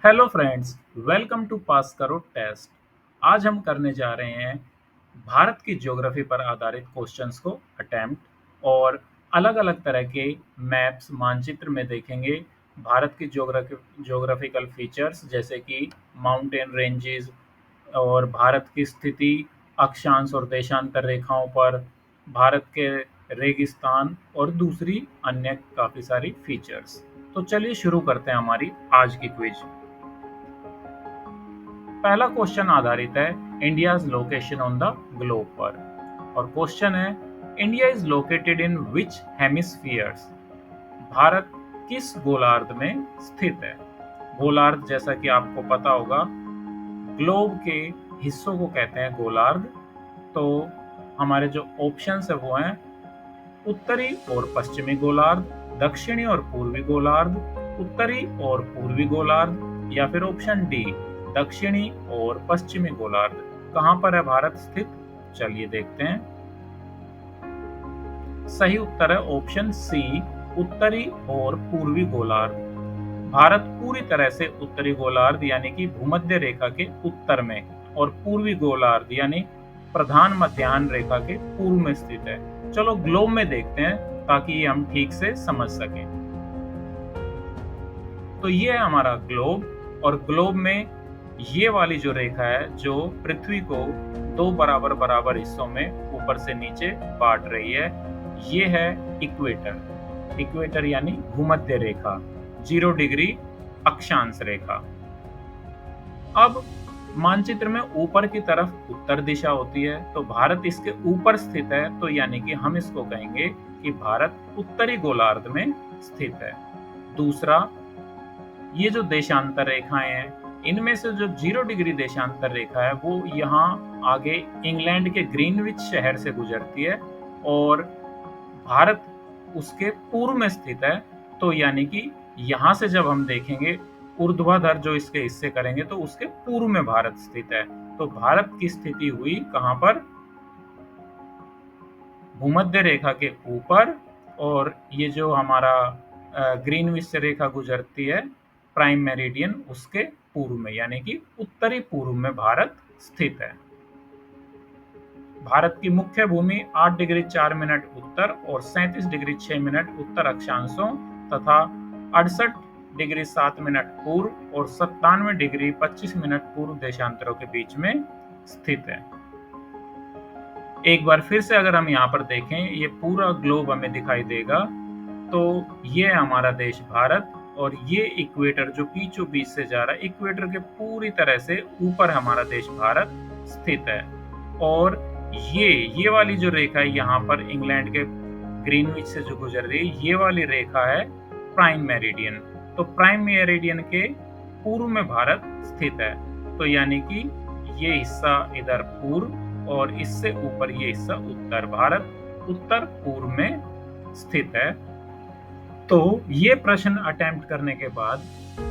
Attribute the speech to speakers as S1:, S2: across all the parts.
S1: Hello friends, welcome to पास करो test. आज हम करने जा रहे हैं भारत की ज्योग्राफी पर आधारित क्वेश्चंस को अटेम्प्ट और अलग-अलग तरह के मैप्स मानचित्र में देखेंगे भारत की ज्योग्राफिकल फीचर्स जैसे कि माउंटेन रेंजेस और भारत की स्थिति अक्षांश और देशांतर रेखाओं पर, भारत के रेगिस्तान और दूसरी अन्य काफ़ी सारी फीचर्स। तो चलिए शुरू करते हैं हमारी आज की क्विज। पहला क्वेश्चन आधारित है India's location on the globe पर और क्वेश्चन है India is located in which hemispheres. Bharat किस गोलार्ध में स्थित है। गोलार्ध जैसा कि आपको पता होगा ग्लोब के हिस्सों को कहते हैं गोलार्ध। तो हमारे जो ऑप्शंस है वो हैं उत्तरी और पश्चिमी गोलार्ध, दक्षिणी और पूर्वी गोलार्ध, उत्तरी और पूर्वी गोलार्ध या फिर ऑप्शन डी दक्षिणी और पश्चिमी गोलार्ध। कहाँ पर है भारत स्थित? चलिए देखते हैं। सही उत्तर है ऑप्शन सी उत्तरी और पूर्वी गोलार्ध। भारत पूरी तरह से उत्तरी गोलार्ध यानी कि भूमध्य रेखा के उत्तर में और पूर्वी गोलार्ध यानी प्रधान मध्याह्न रेखा के पूर्व में स्थित है। चलो ग्लोब में देखते हैं ताकि ये हम ठीक से समझ सकें। तो ये है हमारा ग्लोब और ग्लोब में ये वाली जो रेखा है जो पृथ्वी को दो बराबर बराबर हिस्सों में ऊपर से नीचे बांट रही है, ये है इक्वेटर। इक्वेटर यानी भूमध्य रेखा, 0 डिग्री अक्षांश रेखा। अब मानचित्र में ऊपर की तरफ उत्तर दिशा होती है, तो भारत इसके ऊपर स्थित है, तो यानी कि हम इसको कहेंगे कि भारत उत्तरी गोलार्ध में स्थित है। दूसरा, ये जो देशांतर रेखाएं हैं इनमें से जो 0 डिग्री देशांतर रेखा है वो यहाँ आगे इंग्लैंड के ग्रीनविच शहर से गुजरती है और भारत उसके पूर्व में स्थित है। तो यानी कि यहाँ से जब हम देखेंगे ऊर्ध्वाधर जो इसके हिस्से करेंगे तो उसके पूर्व में भारत स्थित है। तो भारत की स्थिति हुई कहाँ पर? भूमध्य रेखा के ऊपर। और ये जो हमारा ग्रीनविच से रेखा गुजरती है प्राइम मेरिडियन उसके पूर्व में यानी कि उत्तरी पूर्व में भारत स्थित है। भारत की मुख्य भूमि 8 डिग्री 4 मिनट उत्तर और 37 डिग्री 6 मिनट उत्तर अक्षांशों तथा 68 डिग्री 7 मिनट पूर्व और 97 डिग्री 25 मिनट पूर्व देशांतरों के बीच में स्थित है। एक बार फिर से अगर हम यहाँ पर देखें ये पूरा ग्लोब हमें दिखाई देगा। तो ये है हमारा देश भारत और ये इक्वेटर जो बीचों बीच से जा रहा है, इक्वेटर के पूरी तरह से ऊपर हमारा देश भारत स्थित है। और ये वाली जो रेखा है यहाँ पर इंग्लैंड के ग्रीनविच से जो गुजर रही है, ये वाली रेखा है प्राइम मेरिडियन। तो प्राइम मेरिडियन के पूर्व में भारत स्थित है। तो यानी कि ये हिस्सा इधर पूर्व और इससे ऊपर ये हिस्सा उत्तर। भारत उत्तर पूर्व में स्थित है। तो ये प्रश्न अटेम्प्ट करने के बाद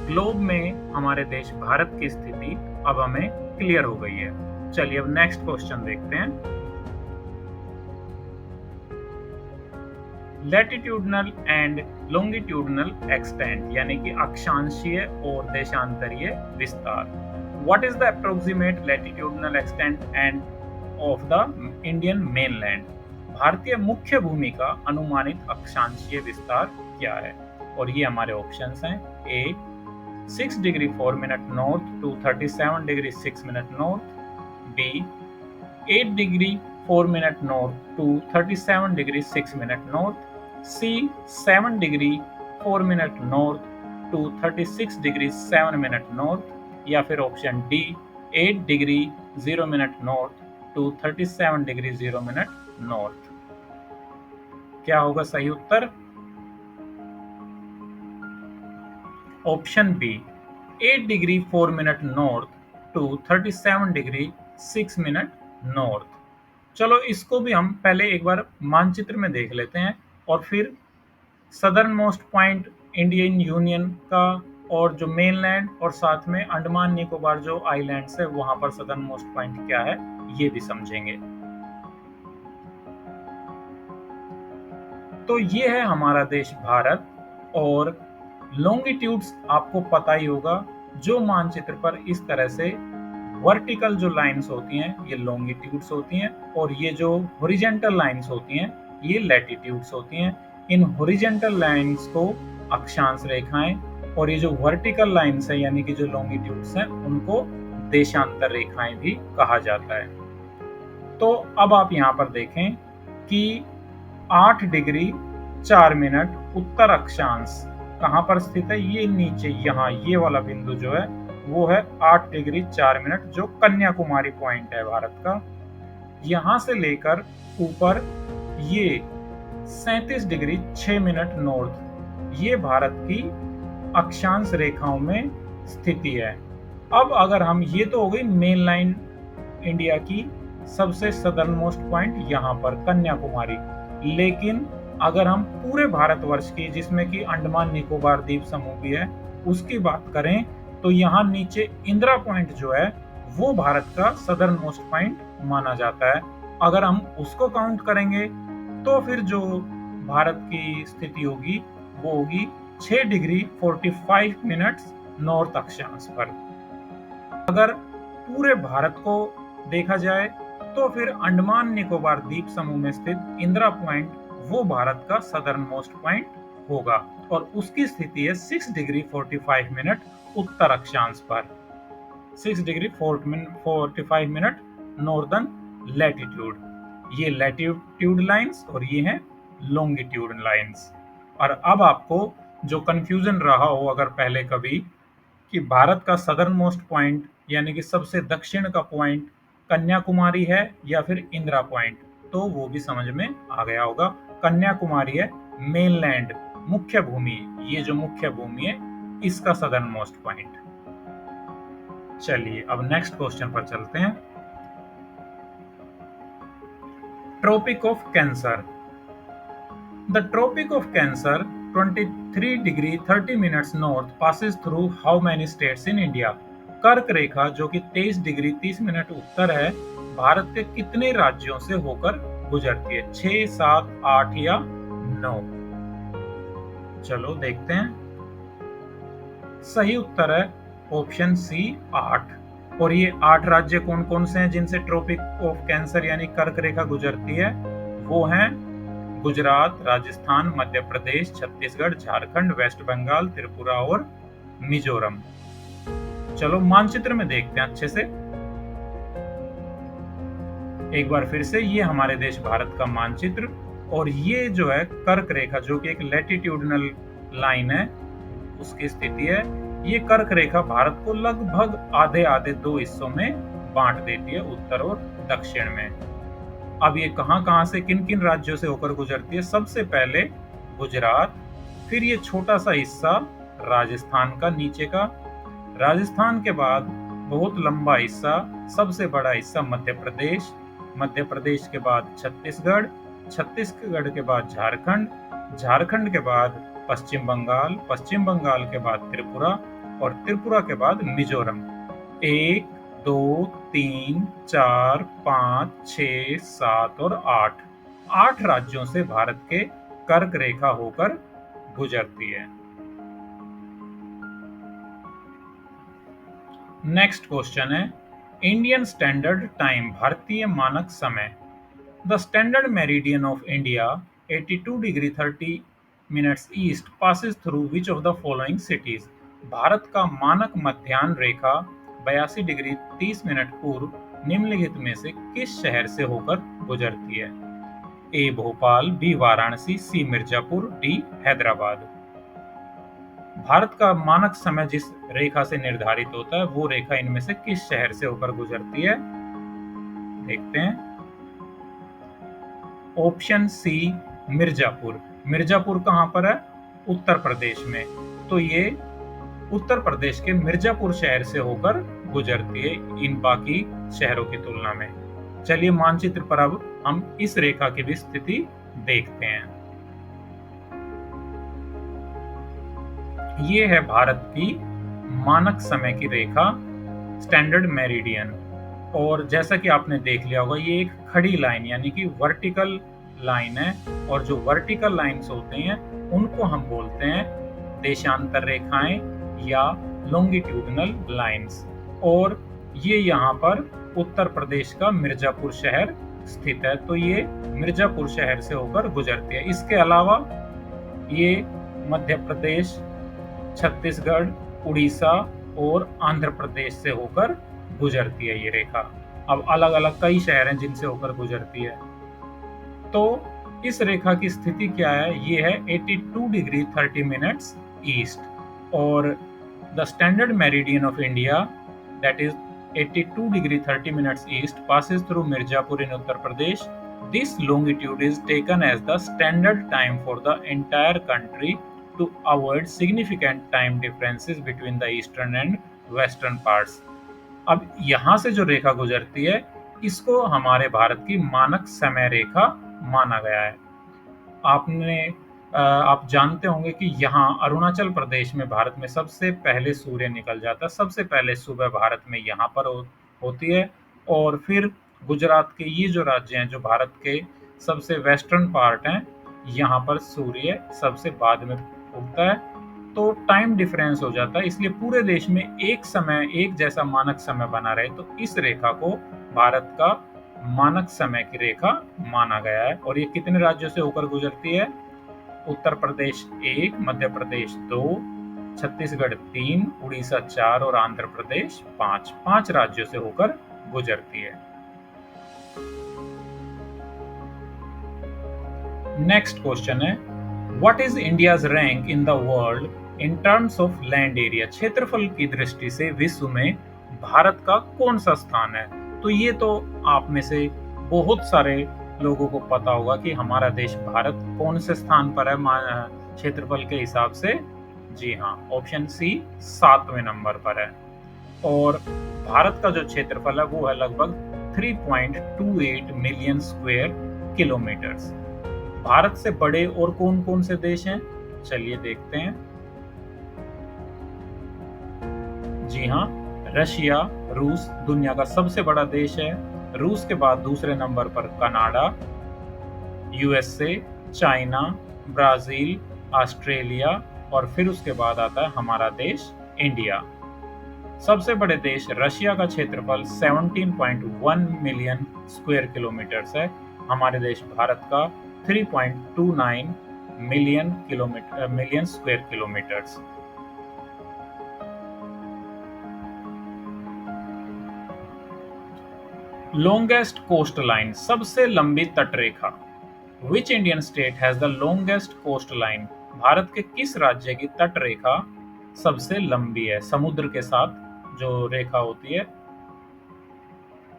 S1: ग्लोब में हमारे देश भारत की स्थिति अब हमें क्लियर हो गई है। चलिए अब नेक्स्ट क्वेश्चन देखते हैं। लैटिट्यूडनल एंड लॉन्गिट्यूडनल एक्सटेंट यानी कि अक्षांशीय और देशांतरीय विस्तार। What is the approximate latitudinal extent end of the Indian mainland. भारतीय मुख्य भूमि का अनुमानित अक्षांशीय विस्तार क्या है? और ये हमारे ऑप्शंस हैं। A 6 degree 4 minute north to 37 degree 6 minute north, B 8 degree 4 minute north to 37 degree 6 minute north, C 7 degree 4 minute north to 36 degree 7 minute north या फिर option D 8 degree 0 minute north to 37 degree 0 minute north. क्या होगा सही उत्तर? Option B 8 degree 4 minute north to 37 degree 6 minute north. चलो इसको भी हम पहले एक बार मानचित्र में देख लेते हैं और फिर southern most point Indian union का और जो मेनलैंड और साथ में अंडमान निकोबार जो आइलैंड्स है वहां पर सदर्न मोस्ट पॉइंट क्या है ये भी समझेंगे। तो ये है हमारा देश भारत और लॉन्गिट्यूड्स आपको पता ही होगा जो मानचित्र पर इस तरह से वर्टिकल जो लाइंस होती हैं ये लॉन्गिट्यूड्स होती हैं, और ये जो हॉरिजॉन्टल लाइंस होती हैं ये लैटिट्यूड्स होती हैं। इन हॉरिजॉन्टल लाइंस को अक्षांश रेखाएं, और ये जो वर्टिकल लाइंस है यानी कि जो लॉन्गिट्यूड्स हैं उनको देशांतर रेखाएं भी कहा जाता है। तो अब आप यहाँ पर देखें कि 8 डिग्री 4 मिनट उत्तर अक्षांश कहाँ पर स्थित है, ये नीचे यहाँ ये वाला बिंदु जो है वो है 8 डिग्री 4 मिनट, जो कन्याकुमारी पॉइंट है भारत का। यहां से लेकर ऊपर ये 37 डिग्री 6 मिनट नॉर्थ, ये भारत की अक्षांश रेखाओं में स्थिति है। अब अगर हम, ये तो हो गई मेन लाइन इंडिया की सबसे सदर्न मोस्ट पॉइंट यहाँ पर कन्याकुमारी, लेकिन अगर हम पूरे भारतवर्ष की, जिसमें कि अंडमान निकोबार द्वीप समूह भी है, उसकी बात करें तो यहाँ नीचे इंदिरा पॉइंट जो है वो भारत का सदर्न मोस्ट पॉइंट माना जाता है। अगर हम उसको काउंट करेंगे तो फिर जो भारत की स्थिति होगी वो होगी 6 डिग्री 45 मिनट्स नॉर्थ अक्षांश पर। अगर पूरे भारत को देखा जाए तो फिर अंडमान निकोबार द्वीप समूह में स्थित इंदिरा पॉइंट वो भारत का सदर्न मोस्ट पॉइंट होगा, और उसकी स्थिति है 6 डिग्री 45 मिनट उत्तर अक्षांश पर, 6 डिग्री 45 मिनट नॉर्दर्न लैटिट्यूड। ये लैटिट्यूड लाइंस और ये हैं लॉन्गिट्यूड लाइंस। और अब आपको जो कंफ्यूजन रहा हो अगर पहले कभी कि भारत का सदर्न मोस्ट पॉइंट यानी कि सबसे दक्षिण का पॉइंट कन्याकुमारी है या फिर इंदिरा पॉइंट, तो वो भी समझ में आ गया होगा। कन्याकुमारी है मेनलैंड, मुख्य भूमि, ये जो मुख्य भूमि है इसका सदर्न मोस्ट पॉइंट। चलिए अब नेक्स्ट क्वेश्चन पर चलते हैं। Tropic of Cancer. The Tropic of Cancer 23 degree 30 minutes north passes through how many states in India. कर्क रेखा जो कि 23 डिग्री 30 मिनट उत्तर है, भारत के कितने राज्यों से होकर गुजरती है? 6, 7, 8 या 9? चलो देखते हैं। सही उत्तर है ऑप्शन सी 8। और ये 8 राज्य कौन कौन से हैं जिनसे ट्रॉपिक ऑफ कैंसर यानी कर्क रेखा गुजरती है? वो हैं गुजरात, राजस्थान, मध्य प्रदेश, छत्तीसगढ़, झारखंड, वेस्ट बंगाल, त्रिपुरा और मिजोरम। चलो मानचित्र में देखते हैं अच्छे से एक बार फिर से। ये हमारे देश भारत का मानचित्र, और ये जो है कर्क रेखा जो कि एक लैटिट्यूडनल लाइन है उसकी स्थिति है। ये कर्क रेखा भारत को लगभग आधे आधे 2 हिस्सों में बांट देती है, उत्तर और दक्षिण में। अब ये कहां से किन किन राज्यों से होकर गुजरती है? सबसे पहले गुजरात, फिर ये छोटा सा हिस्सा राजस्थान का नीचे का, राजस्थान के बाद बहुत लंबा हिस्सा, सबसे बड़ा हिस्सा मध्य प्रदेश, मध्य प्रदेश के बाद छत्तीसगढ़, छत्तीसगढ़ के बाद झारखंड, झारखंड के बाद पश्चिम बंगाल, पश्चिम बंगाल के बाद त्रिपुरा, और त्रिपुरा के बाद मिजोरम। 1, 2, 3, 4, 5, 6, 7 और 8, 8 राज्यों से भारत के कर्क रेखा होकर गुजरती है। नेक्स्ट क्वेश्चन है इंडियन स्टैंडर्ड टाइम, भारतीय मानक समय। The standard meridian of India 82 degree 30 minutes east passes through which of the following cities. Bharat का मानक मध्याह्न रेखा 82 डिग्री 30 मिनट पूर्व निम्नलिखित में से किस शहर से होकर गुजरती है? ए भोपाल, बी वाराणसी, सी मिर्जापुर, डी हैदराबाद। भारत का मानक समय जिस रेखा से निर्धारित होता है वो रेखा इनमें से किस शहर से होकर गुजरती है? देखते हैं। Option C Mirzapur. मिर्जापुर कहां पर है? उत्तर प्रदेश में। तो ये उत्तर प्रदेश के मिर्जापुर शहर से होकर गुजरती है इन बाकी शहरों की तुलना में। चलिए मानचित्र पर अब हम इस रेखा की भी स्थिति देखते हैं। ये है भारत की मानक समय की रेखा, स्टैंडर्ड मेरिडियन। और जैसा कि आपने देख लिया होगा ये एक खड़ी लाइन यानी कि वर्टिकल लाइन है, और जो वर्टिकल लाइंस होते हैं उनको हम बोलते हैं देशांतर रेखाएं या लॉन्गिट्यूडनल लाइंस। और ये यहाँ पर उत्तर प्रदेश का मिर्जापुर शहर स्थित है, तो ये मिर्जापुर शहर से होकर गुजरती है। इसके अलावा ये मध्य प्रदेश, छत्तीसगढ़, उड़ीसा और आंध्र प्रदेश से होकर गुजरती है ये रेखा। अब अलग अलग कई शहर हैं जिनसे होकर गुजरती है। तो इस रेखा की स्थिति क्या है? ये है 82 डिग्री 30 मिनट्स ईस्ट। और the standard meridian of India, that is 82 degree 30 minutes east, passes through Mirzapur in Uttar Pradesh. This longitude is taken as the standard time for the entire country to avoid significant time differences between the eastern and western parts. अब यहाँ से जो रेखा गुजरती है, इसको हमारे भारत की मानक समय रेखा माना गया है। आप जानते होंगे कि यहाँ अरुणाचल प्रदेश में भारत में सबसे पहले सूर्य निकल जाता है। सबसे पहले सुबह भारत में यहाँ पर होती है, और फिर गुजरात के ये जो राज्य हैं, जो भारत के सबसे वेस्टर्न पार्ट हैं, यहाँ पर सूर्य सबसे बाद में उगता है। तो टाइम डिफरेंस हो जाता है, इसलिए पूरे देश में एक जैसा मानक समय बना रहे। तो इस रेखा को भारत का मानक समय की रेखा माना गया है। और ये कितने राज्यों से होकर गुजरती है? उत्तर प्रदेश 1, मध्य प्रदेश 2, छत्तीसगढ़ 3, उड़ीसा 4 और आंध्र प्रदेश 5 राज्यों से होकर गुजरती है। नेक्स्ट क्वेश्चन है, what is India's rank in the world in terms of land area? क्षेत्रफल की दृष्टि से विश्व में भारत का कौन सा स्थान है? तो ये तो आप में से बहुत सारे लोगों को पता होगा कि हमारा देश भारत कौन से स्थान पर है क्षेत्रफल के हिसाब से। जी हाँ, ऑप्शन सी 7वें नंबर पर है। और भारत का जो क्षेत्रफल है वो है लगभग 3.28 मिलियन स्क्वायर किलोमीटर्स। भारत से बड़े और कौन कौन से देश हैं? चलिए देखते हैं। जी हाँ, रशिया, रूस दुनिया का सबसे बड़ा देश है। रूस के बाद दूसरे नंबर पर Canada, USA, China, Brazil, Australia और फिर उसके बाद आता है हमारा देश इंडिया। सबसे बड़े देश रशिया का क्षेत्रफल 17.1 मिलियन स्क्वायर किलोमीटर्स है। हमारे देश भारत का 3.29 million square kilometres. Longest coast line, सबसे लंबी तटरेखा। Which Indian state has the longest coast line? Bharat के किस राज्य की तटरेखा सबसे लंबी है, समुद्र के साथ जो रेखा होती है?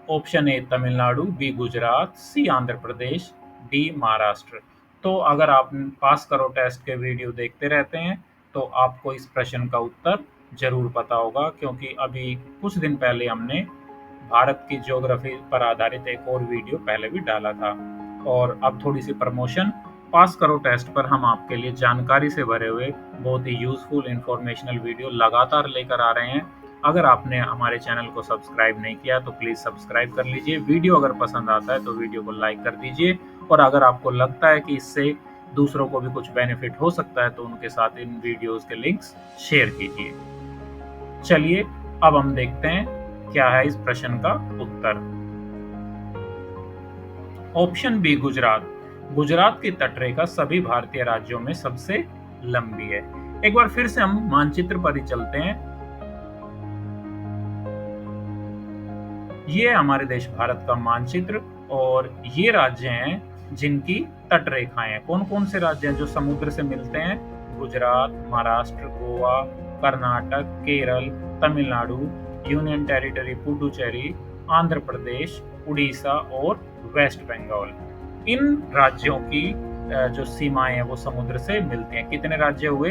S1: Option A Tamil Nadu, B Gujarat, C Andhra Pradesh, D Maharashtra. तो अगर आप पास करो टेस्ट के वीडियो देखते रहते हैं तो आपको इस प्रश्न का उत्तर जरूर पता होगा, क्योंकि अभी कुछ दिन पहले हमने भारत की ज्योग्राफी पर आधारित एक और वीडियो पहले भी डाला था। और अब थोड़ी सी प्रमोशन, पास करो टेस्ट पर हम आपके लिए जानकारी से भरे हुए बहुत ही यूजफुल इंफॉर्मेशनल वीडियो लगातार लेकर आ रहे हैं। अगर आपने हमारे चैनल को सब्सक्राइब नहीं किया तो प्लीज़ सब्सक्राइब कर लीजिए। वीडियो अगर पसंद आता है तो वीडियो को लाइक कर दीजिए, और अगर आपको लगता है कि इससे दूसरों को भी कुछ बेनिफिट हो सकता है तो उनके साथ इन वीडियोस के लिंक्स शेयर कीजिए। चलिए अब हम देखते हैं क्या है इस प्रश्न का उत्तर। Option B Gujarat. गुजरात की तटरेखा सभी भारतीय राज्यों में सबसे लंबी है। एक बार फिर से हम मानचित्र पर ही चलते हैं। ये हमारे देश भारत का मानचित्र, और ये राज्य हैं जिनकी तटरेखाएं हैं। कौन कौन से राज्य हैं जो समुद्र से मिलते हैं? गुजरात, महाराष्ट्र, गोवा, कर्नाटक, केरल, तमिलनाडु, यूनियन टेरिटरी पुडुचेरी, आंध्र प्रदेश, उड़ीसा और वेस्ट बंगाल। इन राज्यों की जो सीमाएं हैं वो समुद्र से मिलती हैं। कितने राज्य हुए?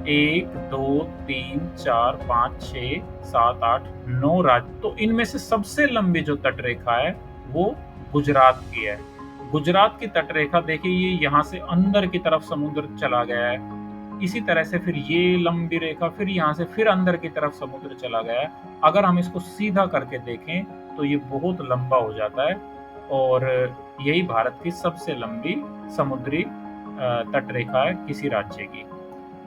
S1: 1, 2, 3, 4, 5, 6, 7, 8, 9 राज्य। तो इनमें से सबसे लंबी जो तटरेखा है वो गुजरात की है। गुजरात की तटरेखा देखिए, ये यहाँ से अंदर की तरफ समुद्र चला गया है। इसी तरह से फिर ये लंबी रेखा फिर यहाँ से फिर अंदर की तरफ समुद्र चला गया है। अगर हम इसको सीधा करके देखें तो ये बहुत लंबा हो जाता है, और यही भारत की सबसे लंबी समुद्री तटरेखा है किसी राज्य की।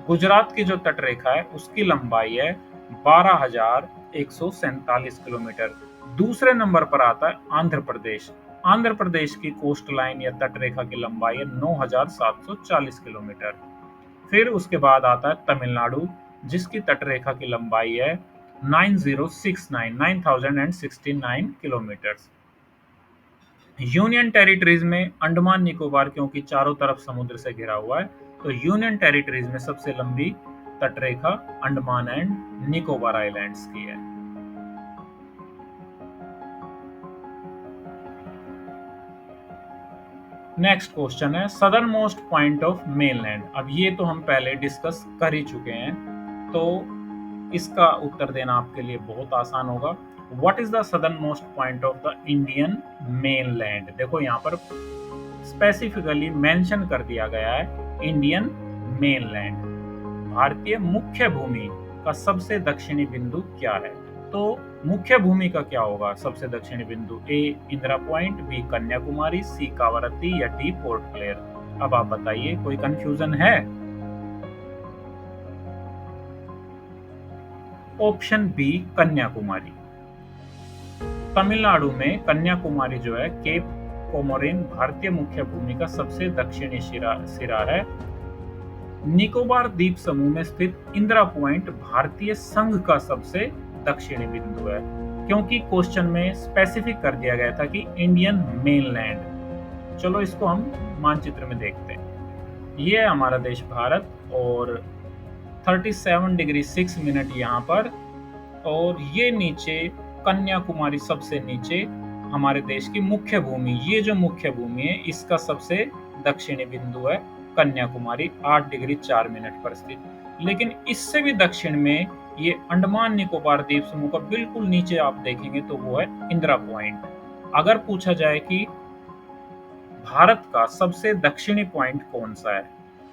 S1: गुजरात की जो तटरेखा है उसकी लंबाई है 12,147 किलोमीटर। दूसरे नंबर पर आता है आंध्र प्रदेश। आंध्र प्रदेश की कोस्ट लाइन या तटरेखा की लंबाई है 9,740 किलोमीटर। फिर उसके बाद आता है तमिलनाडु, जिसकी तटरेखा की लंबाई है 9,069 किलोमीटर। यूनियन टेरिटरीज में अंडमान निकोबार, क्योंकि चारों तरफ समुद्र से घिरा हुआ है, तो यूनियन टेरिटरीज में सबसे लंबी तटरेखा अंडमान एंड निकोबार आइलैंड्स की है। नेक्स्ट क्वेश्चन है southern most point of mainland. अब ये तो हम पहले डिस्कस कर ही चुके हैं, तो इसका उत्तर देना आपके लिए बहुत आसान होगा। What is the southern most point of the Indian mainland? देखो यहाँ पर स्पेसिफिकली मेंशन कर दिया गया है इंडियन मेनलैंड। भारतीय मुख्य भूमि का सबसे दक्षिणी बिंदु क्या है? तो मुख्य भूमि का क्या होगा सबसे दक्षिणी बिंदु? ए इंदिरा पॉइंट, बी कन्याकुमारी, सी कावरत्ती या डी पोर्ट ब्लेयर। अब आप बताइए, कोई कंफ्यूजन है? Option B Kanyakumari. तमिलनाडु में कन्याकुमारी जो है केप कोमोरिन भारतीय मुख्य भूमि का सबसे दक्षिणी सिरा है। निकोबार द्वीप समूह में स्थित इंदिरा पॉइंट भारतीय संघ का सबसे दक्षिणी बिंदु है, क्योंकि क्वेश्चन में स्पेसिफिक कर दिया गया था कि इंडियन मेनलैंड। चलो इसको हम मानचित्र में देखते हैं। ये है हमारा देश भारत, और 37 डिग्री 6 मिनट यहाँ पर, और ये नीचे कन्याकुमारी सबसे नीचे हमारे देश की मुख्य भूमि। ये जो मुख्य भूमि है इसका सबसे दक्षिणी बिंदु है कन्याकुमारी, 8 डिग्री 4 मिनट पर स्थित। लेकिन इससे भी दक्षिण में ये अंडमान निकोबार द्वीप समूह का बिल्कुल नीचे आप देखेंगे तो वो है इंदिरा पॉइंट। अगर पूछा जाए कि भारत का सबसे दक्षिणी पॉइंट कौन सा है,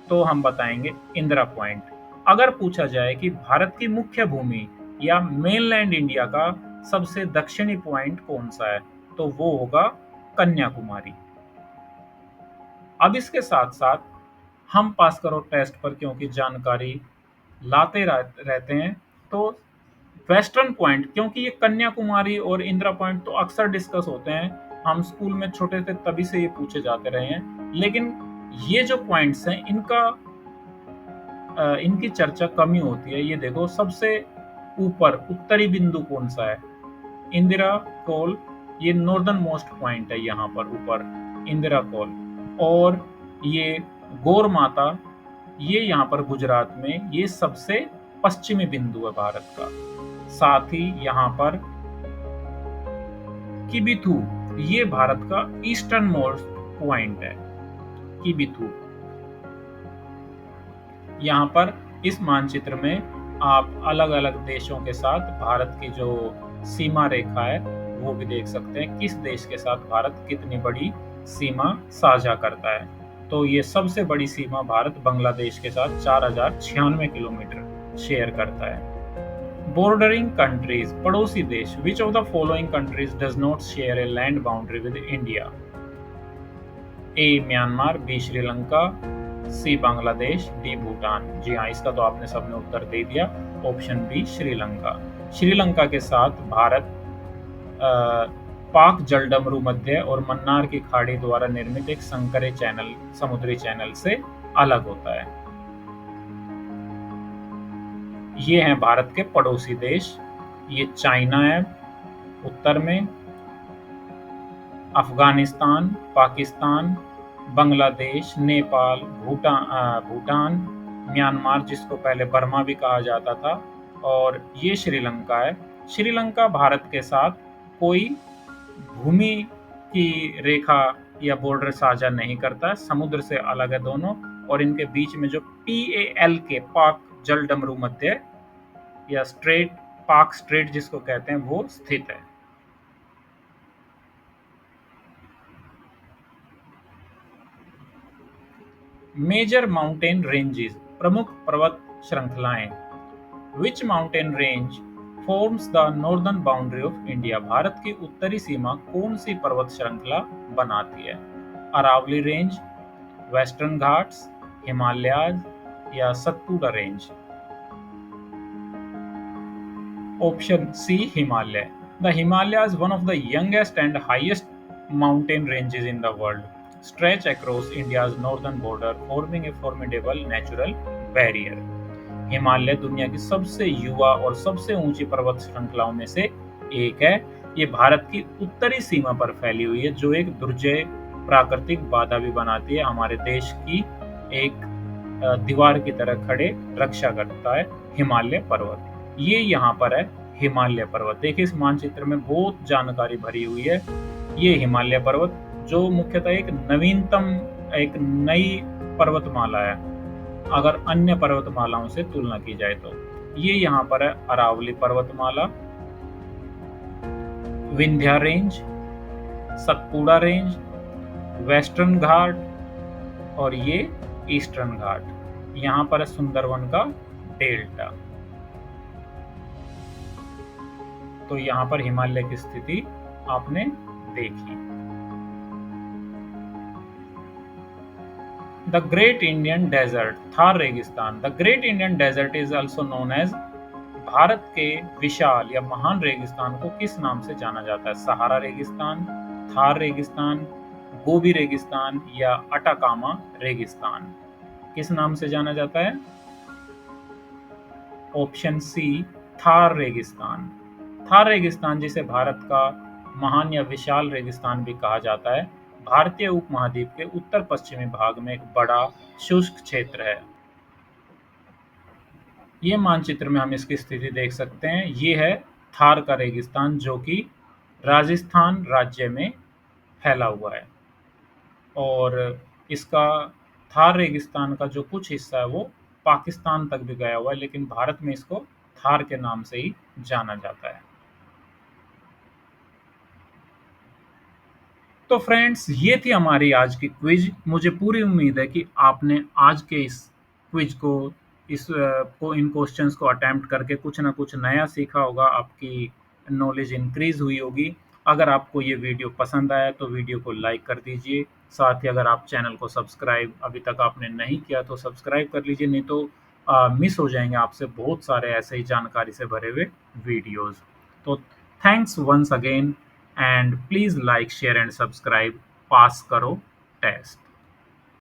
S1: तो हम बताएंगे इंदिरा पॉइंट। अगर पूछा जाए कि भारत की मुख्य भूमि या मेनलैंड इंडिया का सबसे दक्षिणी पॉइंट कौन सा है, तो वो होगा कन्याकुमारी। अब इसके साथ साथ हम पास करो टेस्ट पर, क्योंकि जानकारी लाते रहते हैं, तो वेस्टर्न पॉइंट, क्योंकि ये कन्याकुमारी और इंदिरा पॉइंट तो अक्सर डिस्कस होते हैं, हम स्कूल में छोटे थे तभी से ये पूछे जाते रहे हैं, लेकिन ये जो पॉइंट्स हैं इनकी चर्चा कम ही होती है। ये देखो सबसे ऊपर उत्तरी बिंदु कौन सा है? इंदिरा कोल, ये नॉर्दर्न मोस्ट पॉइंट है यहाँ पर ऊपर, इंदिरा कोल। और ये गौर माता, ये यहाँ पर गुजरात में, ये सबसे पश्चिमी बिंदु है भारत का। साथ ही यहाँ पर किबिथु, ये भारत का ईस्टर्न मोस्ट पॉइंट है, किबिथु। यहाँ पर इस मानचित्र में आप अलग अलग देशों के साथ भारत की जो सीमा रेखा है वो भी देख सकते हैं, किस देश के साथ भारत कितनी बड़ी सीमा साझा करता है। तो ये सबसे बड़ी सीमा भारत बांग्लादेश के साथ 4,096 किलोमीटर शेयर करता है। बॉर्डरिंग कंट्रीज, पड़ोसी देश। Which of the following countries does not share a land boundary with India? A Myanmar, B Sri Lanka, C Bangladesh, D Bhutan. जी हाँ, इसका तो आपने सबने उत्तर दे दिया, ऑप्शन बी श्रीलंका। श्रीलंका के साथ भारत पाक जलडमरू मध्य और मन्नार की खाड़ी द्वारा निर्मित एक संकरे चैनल, समुद्री चैनल से अलग होता है। ये हैं भारत के पड़ोसी देश। ये चाइना है उत्तर में, अफगानिस्तान, पाकिस्तान, बांग्लादेश, नेपाल, भूटान, म्यांमार जिसको पहले बर्मा भी कहा जाता था, और ये श्रीलंका है। श्रीलंका भारत के साथ कोई भूमि की रेखा या बॉर्डर साझा नहीं करता है, समुद्र से अलग है दोनों, और इनके बीच में जो PAL के पाक जलडमरू मध्य या स्ट्रेट, पाक स्ट्रेट जिसको कहते हैं, वो स्थित है। मेजर माउंटेन रेंजेस, प्रमुख पर्वत श्रृंखलाएं। Which mountain range forms the northern boundary of India? Bharat की उत्तरी सीमा कौन सी पर्वत श्रृंखला बनाती है? अरावली रेंज, वेस्टर्न घाट्स, हिमालयाज या Satpura range? Option C, Himalaya. The Himalayas, one of the youngest and highest mountain ranges in the world, stretch across India's northern border, forming a formidable natural barrier. Himalaya दुनिया की सबसे युवा और सबसे ऊंची पर्वत श्रृंखलाओं में से एक है। ये भारत की उत्तरी सीमा पर फैली हुई है, जो एक दुर्जय प्राकृतिक बाधा भी बनाती है। हमारे देश की एक दीवार की तरह खड़े रक्षा करता है हिमालय पर्वत। ये यहाँ पर है हिमालय पर्वत। देखिए इस मानचित्र में बहुत जानकारी भरी हुई है। ये हिमालय पर्वत जो मुख्यतः एक नवीनतम, एक नई पर्वतमाला है अगर अन्य पर्वतमालाओं से तुलना की जाए तो। ये यहाँ पर है अरावली पर्वतमाला, Vindhya range, Satpura range, western Ghat और ये ईस्टर्न घाट। यहाँ पर है सुंदरवन का डेल्टा। तो यहाँ पर हिमालय की स्थिति आपने देखी। The great Indian desert, Thar रेगिस्तान। The great Indian desert is also known as, Bharat के विशाल या महान रेगिस्तान को किस नाम से जाना जाता है? सहारा रेगिस्तान, थार रेगिस्तान, गोबी रेगिस्तान या अटाकामा रेगिस्तान? किस नाम से जाना जाता है? ऑप्शन सी, थार रेगिस्तान। थार रेगिस्तान, जिसे भारत का महान या विशाल रेगिस्तान भी कहा जाता है, भारतीय उपमहाद्वीप के उत्तर पश्चिमी भाग में एक बड़ा शुष्क क्षेत्र है। ये मानचित्र में हम इसकी स्थिति देख सकते हैं। ये है थार का रेगिस्तान जो कि राजस्थान राज्य में फैला हुआ है और इसका थार रेगिस्तान का जो कुछ हिस्सा है वो पाकिस्तान तक भी गया हुआ है, लेकिन भारत में इसको थार के नाम से ही जाना जाता है। तो फ्रेंड्स, ये थी हमारी आज की क्विज। मुझे पूरी उम्मीद है कि आपने आज के इस क्विज को, इन क्वेश्चंस को अटेम्प्ट करके कुछ ना कुछ नया सीखा होगा, आपकी नॉलेज इंक्रीज हुई होगी। अगर आपको ये वीडियो पसंद आया तो वीडियो को लाइक कर दीजिए। साथ ही अगर आप चैनल को सब्सक्राइब अभी तक आपने नहीं किया तो सब्सक्राइब कर लीजिए, नहीं तो मिस हो जाएंगे आपसे बहुत सारे ऐसे ही जानकारी से भरे हुए वीडियोज़। तो thanks once again, and please like, share and subscribe. Pass karo test.